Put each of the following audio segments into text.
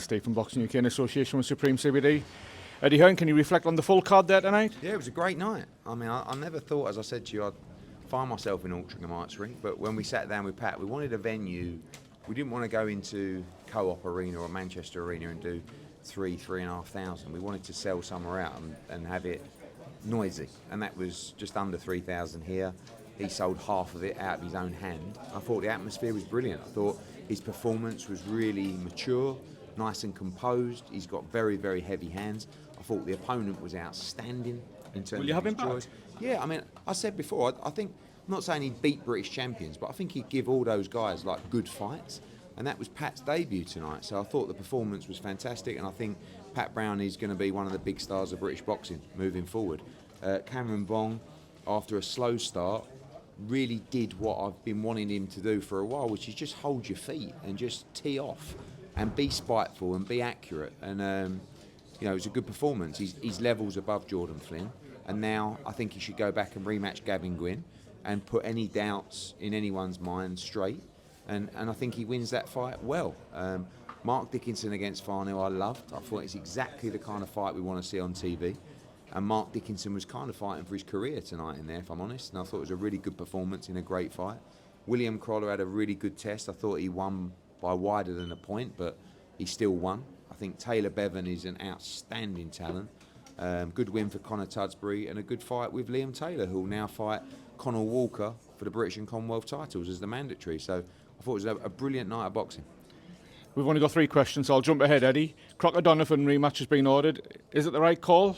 Steve from Boxing UK in association with Supreme CBD. Eddie Hearn, can you reflect on the full card there tonight? Yeah, it was a great night. I mean, I never thought, as I said to you, I'd find myself in Altrincham Arts Ring, but when we sat down with Pat, we wanted a venue. We didn't want to go into Co-op Arena or Manchester Arena and do 3,500. We wanted to sell somewhere out and have it noisy, and that was just under 3,000 here. He sold half of it out of his own hand. I thought the atmosphere was brilliant. I thought his performance was really mature, nice and composed. He's got very, very heavy hands. I thought the opponent was outstanding in terms Will you have of him his choice. Yeah, I mean, I said before, I think, I'm not saying he'd beat British champions, but I think he'd give all those guys like good fights. And that was Pat's debut tonight. So I thought the performance was fantastic, and I think Pat Brown is going to be one of the big stars of British boxing moving forward. Cameron Bong, after a slow start, really did what I've been wanting him to do for a while, which is just hold your feet and just tee off and be spiteful and be accurate. And you know, it was a good performance. He's levels above Jordan Flynn, and now I think he should go back and rematch Gavin Gwynn and put any doubts in anyone's mind straight. And I think he wins that fight well. Mark Dickinson against Farnell I loved. I thought it's exactly the kind of fight we want to see on TV. And Mark Dickinson was kind of fighting for his career tonight in there, if I'm honest. And I thought it was a really good performance in a great fight. William Crawler had a really good test. I thought he won by wider than a point, but he still won. I think Taylor Bevan is an outstanding talent. Good win for Conor Tudsbury, and a good fight with Liam Taylor, who will now fight Conor Walker for the British and Commonwealth titles as the mandatory. So I thought it was a brilliant night of boxing. We've only got 3 questions, so I'll jump ahead, Eddie. Crocker Donovan rematch has been ordered. Is it the right call?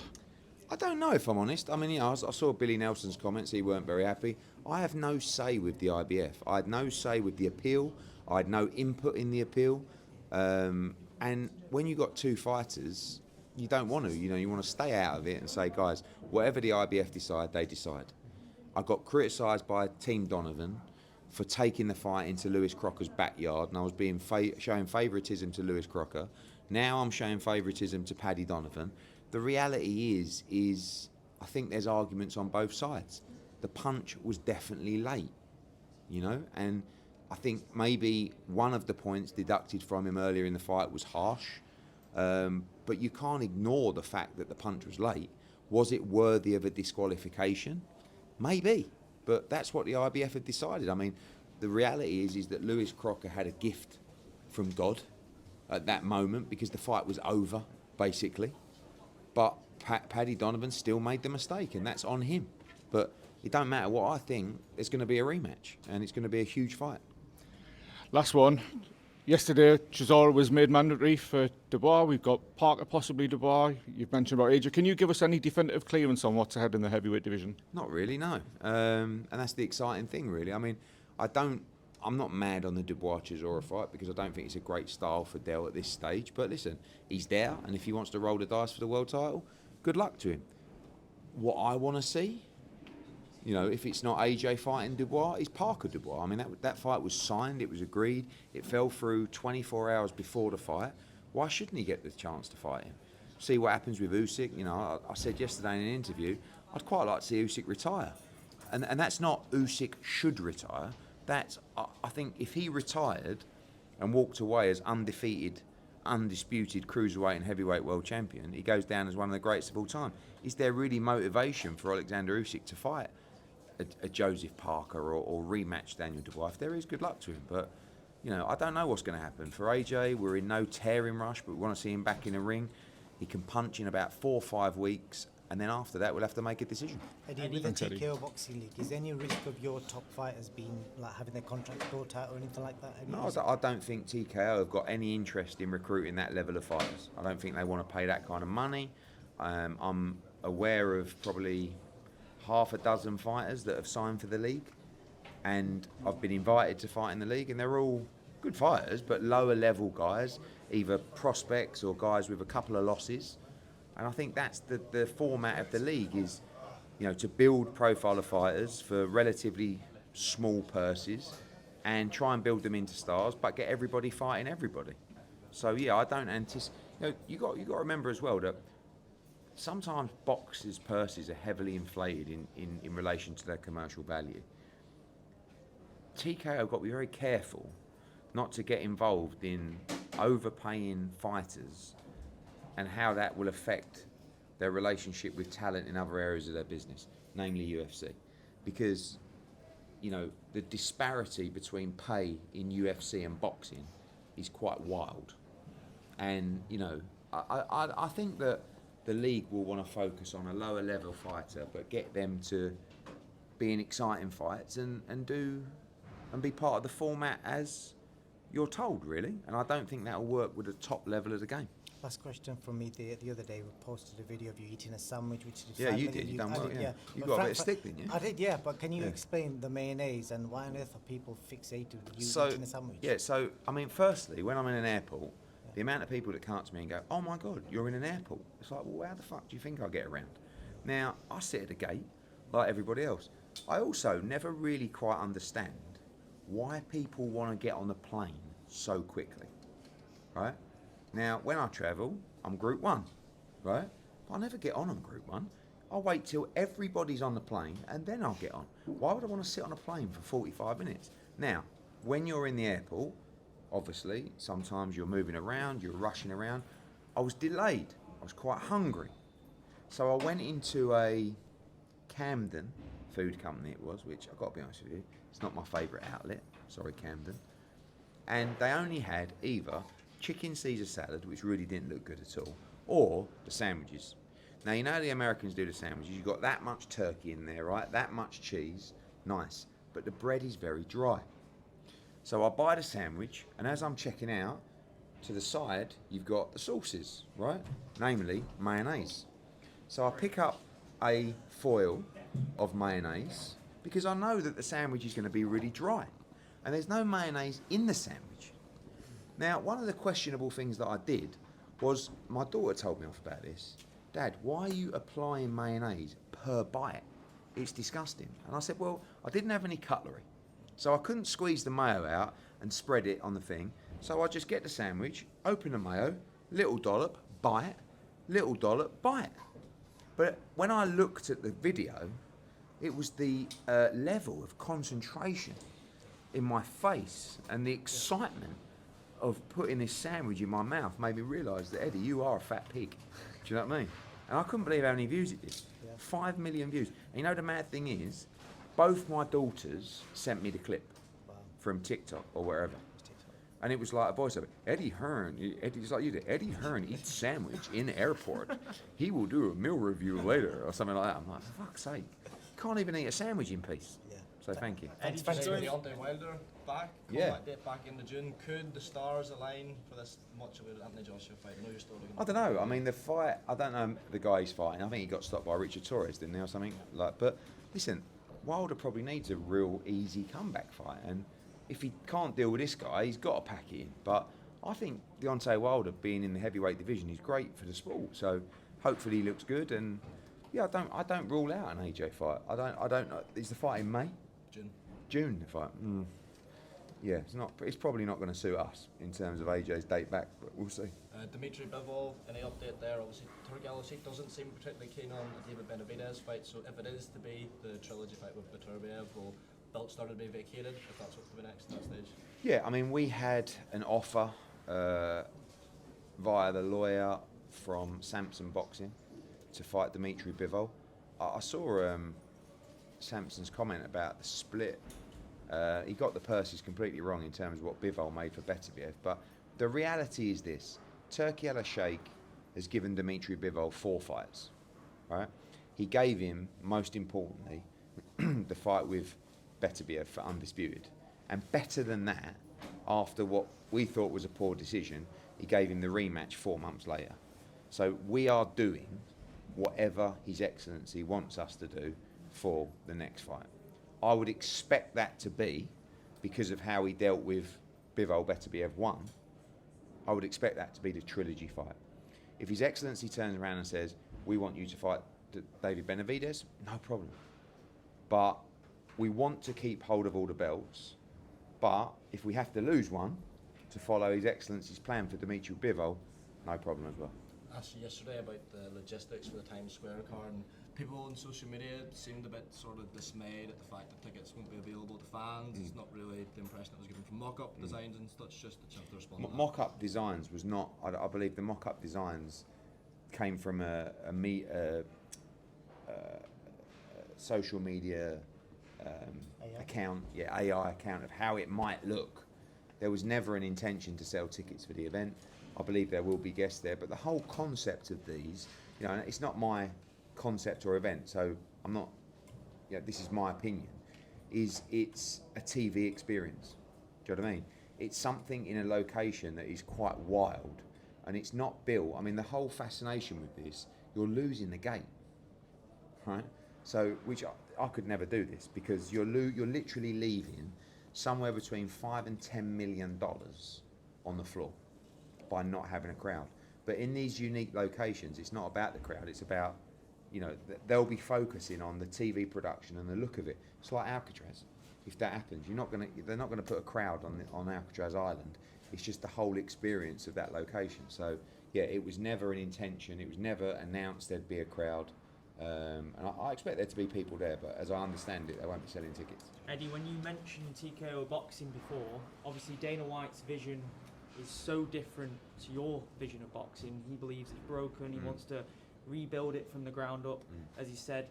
I don't know, if I'm honest. I mean, you know, I saw Billy Nelson's comments. He weren't very happy. I have no say with the IBF. I had no say with the appeal. I had no input in the appeal. And when you've got 2 fighters, you don't want to. You know, you want to stay out of it and say, guys, whatever the IBF decide, they decide. I got criticised by Team Donovan for taking the fight into Lewis Crocker's backyard, and I was being showing favouritism to Lewis Crocker. Now I'm showing favouritism to Paddy Donovan. The reality is I think there's arguments on both sides. The punch was definitely late, you know, and I think maybe one of the points deducted from him earlier in the fight was harsh, but you can't ignore the fact that the punch was late. Was it worthy of a disqualification? Maybe, but that's what the IBF have decided. I mean, the reality is that Lewis Crocker had a gift from God at that moment because the fight was over, basically. But Paddy Donovan still made the mistake, and that's on him. But it don't matter what I think, there's going to be a rematch, and it's going to be a huge fight. Last one. Yesterday, Chisora was made mandatory for Dubois. We've got Parker, possibly Dubois. You've mentioned about AJ. Can you give us any definitive clearance on what's ahead in the heavyweight division? Not really, no. And that's the exciting thing, really. I mean, I'm not mad on the Dubois-Chisora fight because I don't think it's a great style for Del at this stage. But listen, he's there, and if he wants to roll the dice for the world title, good luck to him. What I want to see, you know, if it's not AJ fighting Dubois, it's Parker Dubois. I mean, that fight was signed, it was agreed, it fell through 24 hours before the fight. Why shouldn't he get the chance to fight him? See what happens with Usyk. You know, I said yesterday in an interview, I'd quite like to see Usyk retire. And that's not Usyk should retire. That's, I think if he retired and walked away as undefeated, undisputed cruiserweight and heavyweight world champion, he goes down as one of the greatest of all time. Is there really motivation for Alexander Usyk to fight a Joseph Parker or rematch Daniel Dubois? If there is, good luck to him. But, you know, I don't know what's going to happen. For AJ, we're in no tearing rush, but we want to see him back in the ring. He can punch in about 4 or 5 weeks, and then after that, we'll have to make a decision. Eddie, with the TKO Boxing League, is there any risk of your top fighters being like having their contract brought out or anything like that? No, I don't think TKO have got any interest in recruiting that level of fighters. I don't think they want to pay that kind of money. I'm aware of probably half a dozen fighters that have signed for the league, and I've been invited to fight in the league, and they're all good fighters, but lower level guys, either prospects or guys with a couple of losses. And I think that's the format of the league is, you know, to build profile of fighters for relatively small purses and try and build them into stars, but get everybody fighting everybody. So yeah, I don't anticipate. You know, you got to remember as well that sometimes boxers' purses are heavily inflated in relation to their commercial value. TKO got to be very careful not to get involved in overpaying fighters and how that will affect their relationship with talent in other areas of their business, namely UFC. Because, you know, the disparity between pay in UFC and boxing is quite wild. And, you know, I think that the league will want to focus on a lower level fighter, but get them to be in exciting fights and be part of the format as you're told, really. And I don't think that'll work with the top level of the game. Last question from me. The other day we posted a video of you eating a sandwich, which is Yeah, you did. You done well. Yeah. You got a bit of stick, didn't you? I did, yeah. But can you explain the mayonnaise and why on earth are people fixated with you eating a sandwich? Yeah. So I mean, firstly, when I'm in an airport, the amount of people that come up to me and go, "Oh my God, you're in an airport." It's like, well, how the fuck do you think I get around? Now, I sit at the gate like everybody else. I also never really quite understand why people want to get on the plane so quickly, right? Now, when I travel, I'm Group 1, right? But I never get on Group 1. I'll wait till everybody's on the plane and then I'll get on. Why would I want to sit on a plane for 45 minutes? Now, when you're in the airport, obviously, sometimes you're moving around, you're rushing around. I was delayed. I was quite hungry. So I went into a Camden food company it was, which I've got to be honest with you, it's not my favourite outlet. Sorry, Camden. And they only had either chicken Caesar salad, which really didn't look good at all, or the sandwiches. Now, you know the Americans do the sandwiches. You've got that much turkey in there, right? That much cheese. Nice. But the bread is very dry. So I buy the sandwich, and as I'm checking out, to the side, you've got the sauces, right? Namely, mayonnaise. So I pick up a foil of mayonnaise because I know that the sandwich is going to be really dry. And there's no mayonnaise in the sandwich. Now, one of the questionable things that I did was, my daughter told me off about this. Dad, why are you applying mayonnaise per bite? It's disgusting. And I said, well, I didn't have any cutlery. So I couldn't squeeze the mayo out and spread it on the thing. So I just get the sandwich, open the mayo, little dollop, bite, little dollop, bite. But when I looked at the video, it was the level of concentration in my face and the excitement of putting this sandwich in my mouth made me realise that, Eddie, you are a fat pig. Do you know what I mean? And I couldn't believe how many views it did. 5 million views. And you know the mad thing is, both my daughters sent me the clip from TikTok or wherever. And it was like a voiceover. Eddie Hearn, Eddie's like you did. Eddie Hearn eats sandwich in airport. He will do a meal review later or something like that. I'm like, for fuck's sake, can't even eat a sandwich in peace. Yeah. So thank you. Eddie, just doing the Deontay Wilder back. Yeah. Back into June. Could the stars align for this much of an Anthony Joshua fight? I know you're still looking. I don't know. I mean, the fight. I don't know the guy he's fighting. I think he got stopped by Richard Torres, didn't he, or something like. But listen, Wilder probably needs a real easy comeback fight, and if he can't deal with this guy, he's got to pack it in. But I think Deontay Wilder being in the heavyweight division is great for the sport. So hopefully he looks good. And yeah, I don't rule out an AJ fight. I don't know. Is the fight in May? June the fight. Yeah, it's probably not going to suit us in terms of AJ's date back, but we'll see. Dmitry Bivol, any update there? Obviously, Turkey doesn't seem particularly keen on the David Benavidez fight. So if it is to be the trilogy fight with Beterbiev, will belt started to be vacated, if that's what's to be next at that stage? Yeah, I mean, we had an offer via the lawyer from Samson Boxing to fight Dmitry Bivol. I saw Samson's comment about the split. He got the purses completely wrong in terms of what Bivol made for Beterbiev, but the reality is this. TURKI'S has given Dmitry Bivol 4 fights, right? He gave him, most importantly, the fight with Beterbiev for undisputed, and better than that, after what we thought was a poor decision, he gave him the rematch 4 months later. So we are doing whatever His Excellency wants us to do for the next fight. I would expect that to be, because of how he dealt with Bivol Beterbiev 1, I would expect that to be the trilogy fight. If His Excellency turns around and says, we want you to fight David Benavidez, no problem. But we want to keep hold of all the belts, but if we have to lose one to follow His Excellency's plan for Dmitry Bivol, no problem as well. asked you yesterday about the logistics for the Times Square card, and people on social media seemed a bit sort of dismayed at the fact that tickets won't be available to fans. It's not really the impression that was given from mock-up designs and such. Just a chance to respond. to that. Mock-up designs was not. I believe the mock-up designs came from a social media account, AI account of how it might look. There was never an intention to sell tickets for the event. I believe there will be guests there, but the whole concept of these, you know, it's not my concept or event, so I'm not, you know, this is my opinion, is it's a TV experience. Do you know what I mean? It's something in a location that is quite wild, and it's not built. I mean, the whole fascination with this, you're losing the game, right? So, which I could never do this, because you're literally leaving somewhere between $5 and $10 million on the floor by not having a crowd. But in these unique locations, it's not about the crowd. It's about, you know, they'll be focusing on the TV production and the look of it. It's like Alcatraz. If that happens, they're not gonna put a crowd on Alcatraz Island. It's just the whole experience of that location. So yeah, it was never an intention. It was never announced there'd be a crowd. And I expect there to be people there, but as I understand it, they won't be selling tickets. Eddie, when you mentioned TKO boxing before, obviously Dana White's vision is so different to your vision of boxing. He believes it's broken. He wants to rebuild it from the ground up. As he said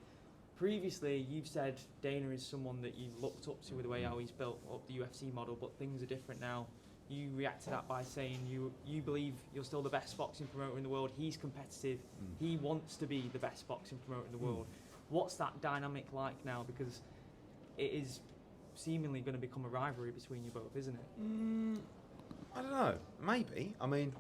previously, you've said Dana is someone that you looked up to with the way how he's built up the UFC model, but things are different now. You react to that by saying you believe you're still the best boxing promoter in the world. He's competitive. He wants to be the best boxing promoter in the world. What's that dynamic like now? Because it is seemingly going to become a rivalry between you both, isn't it? I don't know. Maybe. I mean,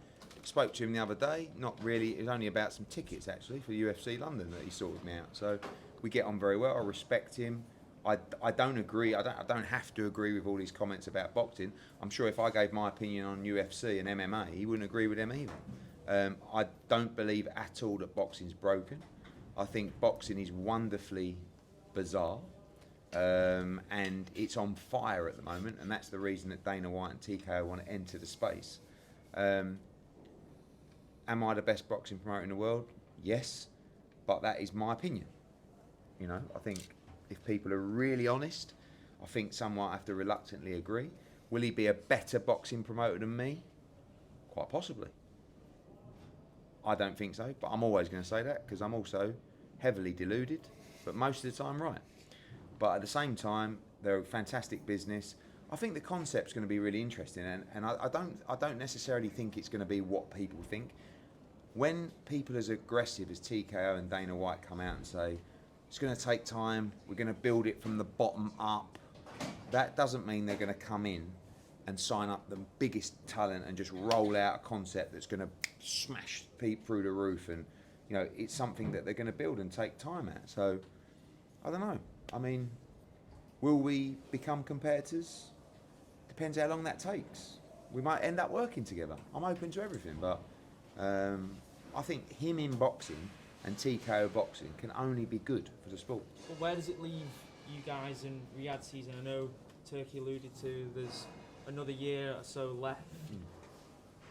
spoke to him the other day. Not really. It was only about some tickets actually for UFC London that he sorted me out. So we get on very well. I respect him. I don't agree. I don't have to agree with all these comments about boxing. I'm sure if I gave my opinion on UFC and MMA, he wouldn't agree with them either. I don't believe at all that boxing's broken. I think boxing is wonderfully bizarre. And it's on fire at the moment, and that's the reason that Dana White and TKO want to enter the space. Am I the best boxing promoter in the world? Yes, but that is my opinion. You know, I think if people are really honest, I think some might have to reluctantly agree. Will he be a better boxing promoter than me? Quite possibly. I don't think so, but I'm always going to say that because I'm also heavily deluded, but most of the time right. But at the same time, they're a fantastic business. I think the concept's going to be really interesting, and I don't necessarily think it's going to be what people think. When people as aggressive as TKO and Dana White come out and say, it's going to take time, we're going to build it from the bottom up, that doesn't mean they're going to come in and sign up the biggest talent and just roll out a concept that's going to smash people through the roof. And, you know, it's something that they're going to build and take time at. So, I don't know. I mean, will we become competitors? Depends how long that takes. We might end up working together. I'm open to everything, but I think him in boxing and TKO boxing can only be good for the sport. But where does it leave you guys in Riyadh season? I know Turkey alluded to there's another year or so left.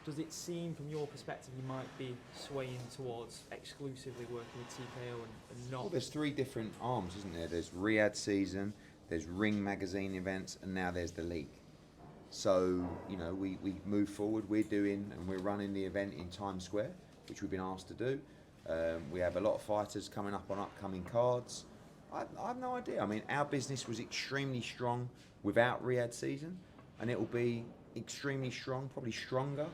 Does it seem from your perspective you might be swaying towards exclusively working with TKO and not? Well, there's three different arms, isn't there? There's Riyadh season, there's Ring magazine events, and now there's the league. So, you know, we move forward. We're doing and we're running the event in Times Square, which we've been asked to do. We have a lot of fighters coming up on upcoming cards. I have no idea. I mean, our business was extremely strong without Riyadh season, and it will be extremely strong, probably stronger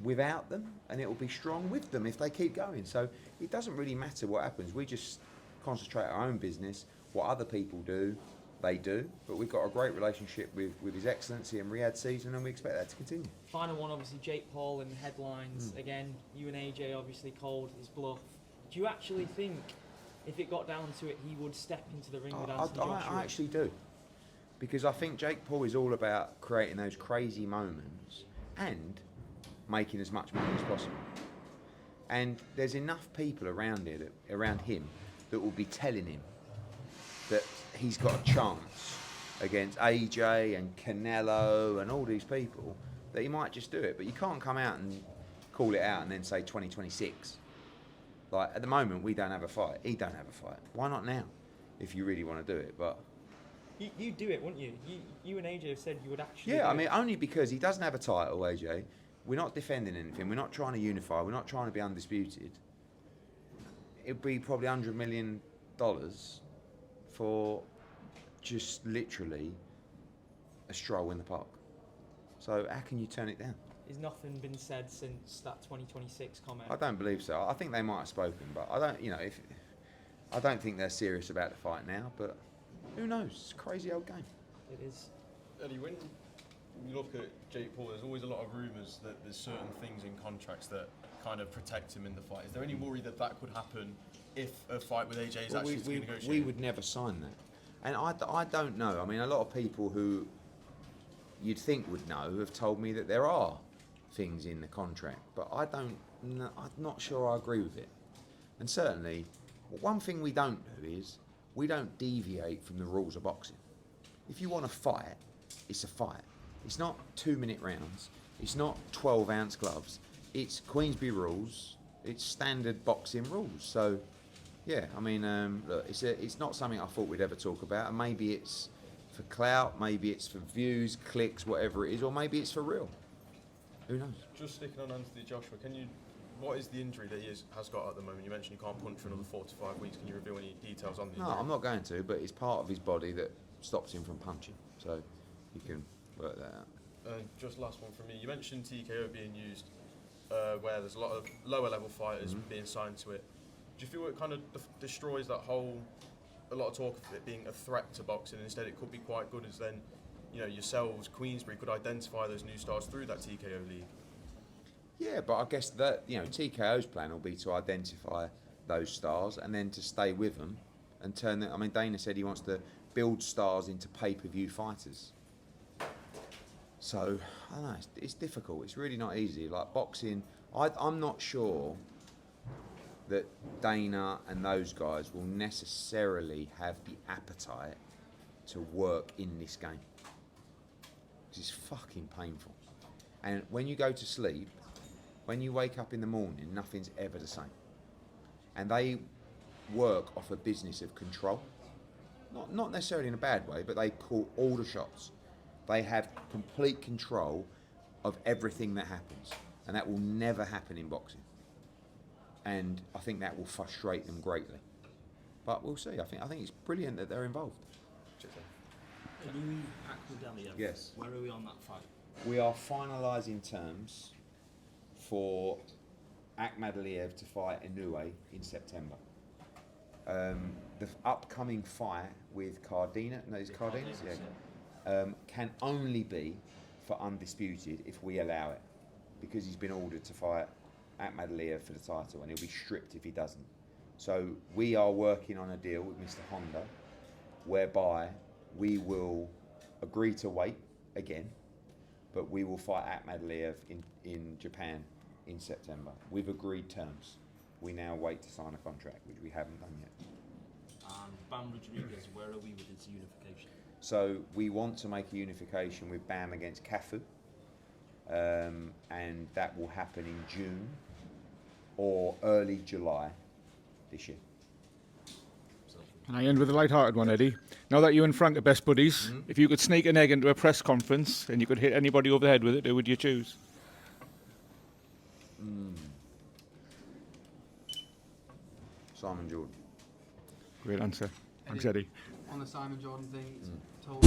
without them, and it will be strong with them if they keep going. So it doesn't really matter what happens. We just concentrate our own business. What other people do, they do. But we've got a great relationship with His Excellency and Riyadh season, and we expect that to continue. Final one, obviously, Jake Paul in the headlines. Again, you and AJ obviously called his bluff. Do you actually think, if it got down to it, he would step into the ring with Anthony Joshua? I actually do. Because I think Jake Paul is all about creating those crazy moments and making as much money as possible. And there's enough people around him that will be telling him that he's got a chance against AJ and Canelo and all these people that he might just do it. But you can't come out and call it out and then say 2026. Like at the moment, we don't have a fight. He don't have a fight. Why not now? If you really want to do it, but You do it, wouldn't you? You and AJ have said you would actually. yeah, do I mean, it. only because he doesn't have a title, AJ. We're not defending anything. We're not trying to unify. We're not trying to be undisputed. It'd be probably $100 million for just literally a stroll in the park. So how can you turn it down? Has nothing been said since that 2026 comment? I don't believe so. I think they might have spoken, but I don't. You know, if I don't think they're serious about the fight now. But who knows? It's a crazy old game. It is. Eddie, when you look at Jake Paul, there's always a lot of rumours that there's certain things in contracts that kind of protect him in the fight. Is there any worry that that could happen if a fight with AJ is actually to be negotiated? We would never sign that. And I don't know. I mean, a lot of people who you'd think would know have told me that there are things in the contract, but I don't. I'm not sure I agree with it. And certainly, one thing we don't do is we don't deviate from the rules of boxing. If you want to fight, it's a fight. It's not 2-minute rounds. It's not 12-ounce gloves. It's Queensberry rules. It's standard boxing rules. So, yeah, I mean, look, it's not something I thought we'd ever talk about. And maybe it's for clout, maybe it's for views, clicks, whatever it is, or maybe it's for real. Who knows? Just sticking on Anthony Joshua, what is the injury that he has got at the moment? You mentioned he can't punch for another 4 to 5 weeks. Can you reveal any details on the No, injury? I'm not going to, but it's part of his body that stops him from punching. So you can work that out. Just last one from me. You mentioned TKO being used where there's a lot of lower level fighters being signed to it. Do you feel it kind of destroys that whole, a lot of talk of it being a threat to boxing, and instead it could be quite good as then, you know, yourselves, Queensberry, could identify those new stars through that TKO league? Yeah, but I guess that, you know, TKO's plan will be to identify those stars and then to stay with them and turn them. I mean, Dana said he wants to build stars into pay-per-view fighters. So, I don't know, it's difficult. It's really not easy. Like boxing, I'm not sure that Dana and those guys will necessarily have the appetite to work in this game. It's fucking painful. And when you go to sleep, when you wake up in the morning, nothing's ever the same. And they work off a business of control. Not necessarily in a bad way, but they call all the shots. They have complete control of everything that happens. And that will never happen in boxing. And I think that will frustrate them greatly. But we'll see. I think it's brilliant that they're involved. Yes. Where are we on that fight? We are finalising terms for Akhmadaliev to fight Inoue in September. The upcoming fight with Cardina, no, it's Cardenas, yeah, can only be for undisputed if we allow it, because he's been ordered to fight Akhmadaliev for the title, and he'll be stripped if he doesn't. So we are working on a deal with Mr. Honda, whereby we will agree to wait again, but we will fight Akhmadaliev in Japan in September. We've agreed terms. We now wait to sign a contract, which we haven't done yet. And Bam Rodriguez, where are we with his unification? So we want to make a unification with Bam against Cafu, and that will happen in June or early July this year. Can I end with a light-hearted one, Eddie? Now that you and Frank are best buddies, if you could sneak an egg into a press conference and you could hit anybody over the head with it, who would you choose? Simon Jordan. Great answer. Thanks, Eddie. On the Simon Jordan thing, it's told